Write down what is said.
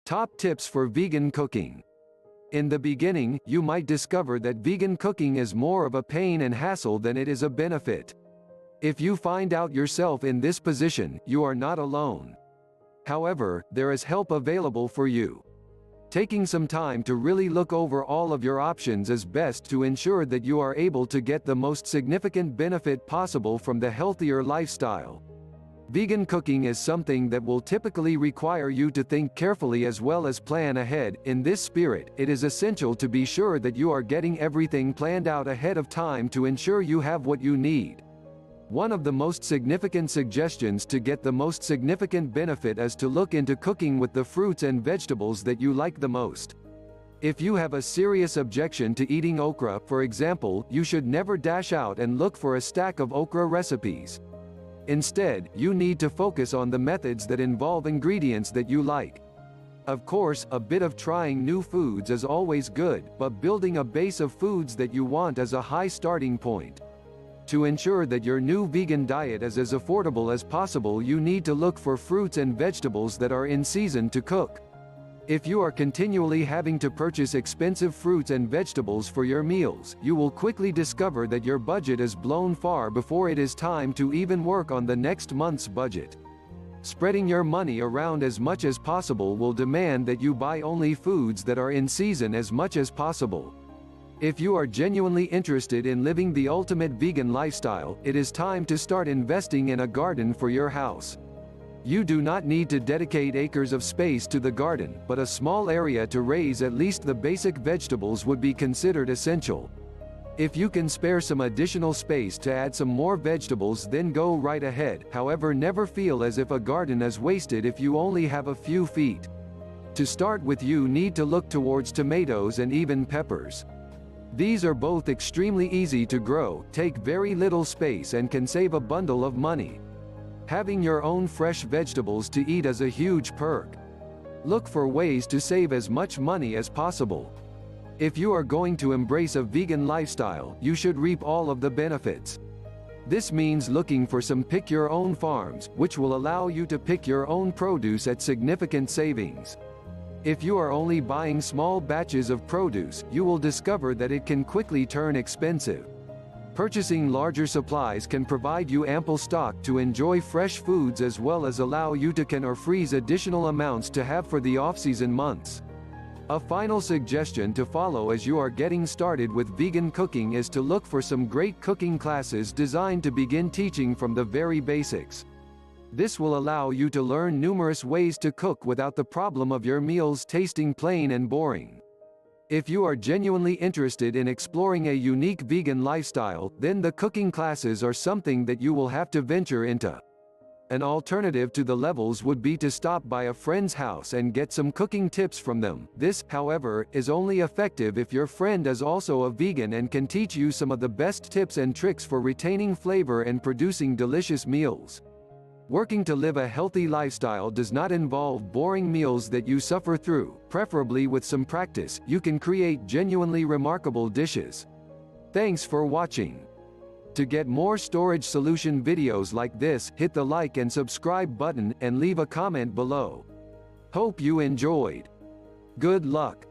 Top tips for vegan cooking. In the beginning, you might discover that vegan cooking is more of a pain and hassle than it is a benefit. If you find out yourself in this position, you are not alone. However, there is help available for you. Taking some time to really look over all of your options is best to ensure that you are able to get the most significant benefit possible from the healthier lifestyle. Vegan cooking is something that will typically require you to think carefully as well as plan ahead. In this spirit, it is essential to be sure that you are getting everything planned out ahead of time to ensure you have what you need. One of the most significant suggestions to get the most significant benefit is to look into cooking with the fruits and vegetables that you like the most. If you have a serious objection to eating okra, for example, you should never dash out and look for a stack of okra recipes. Instead, you need to focus on the methods that involve ingredients that you like. Of course, a bit of trying new foods is always good, but building a base of foods that you want is a high starting point. To ensure that your new vegan diet is as affordable as possible, you need to look for fruits and vegetables that are in season to cook. If you are continually having to purchase expensive fruits and vegetables for your meals, you will quickly discover that your budget is blown far before it is time to even work on the next month's budget. Spreading your money around as much as possible will demand that you buy only foods that are in season as much as possible. If you are genuinely interested in living the ultimate vegan lifestyle, it is time to start investing in a garden for your house. You do not need to dedicate acres of space to the garden, but a small area to raise at least the basic vegetables would be considered essential. If you can spare some additional space to add some more vegetables, then go right ahead. However, never feel as if a garden is wasted if you only have a few feet. To start with, you need to look towards tomatoes and even peppers. These are both extremely easy to grow, take very little space, and can save a bundle of money. Having your own fresh vegetables to eat is a huge perk. Look for ways to save as much money as possible. If you are going to embrace a vegan lifestyle, you should reap all of the benefits. This means looking for some pick-your-own farms, which will allow you to pick your own produce at significant savings. If you are only buying small batches of produce, you will discover that it can quickly turn expensive. Purchasing larger supplies can provide you ample stock to enjoy fresh foods as well as allow you to can or freeze additional amounts to have for the off-season months. A final suggestion to follow as you are getting started with vegan cooking is to look for some great cooking classes designed to begin teaching from the very basics. This will allow you to learn numerous ways to cook without the problem of your meals tasting plain and boring. If you are genuinely interested in exploring a unique vegan lifestyle, then the cooking classes are something that you will have to venture into. An alternative to the levels would be to stop by a friend's house and get some cooking tips from them. This, however, is only effective if your friend is also a vegan and can teach you some of the best tips and tricks for retaining flavor and producing delicious meals. Working to live a healthy lifestyle does not involve boring meals that you suffer through. Preferably with some practice, you can create genuinely remarkable dishes. Thanks for watching. To get more storage solution videos like this, hit the like and subscribe button, and leave a comment below. Hope you enjoyed. Good luck.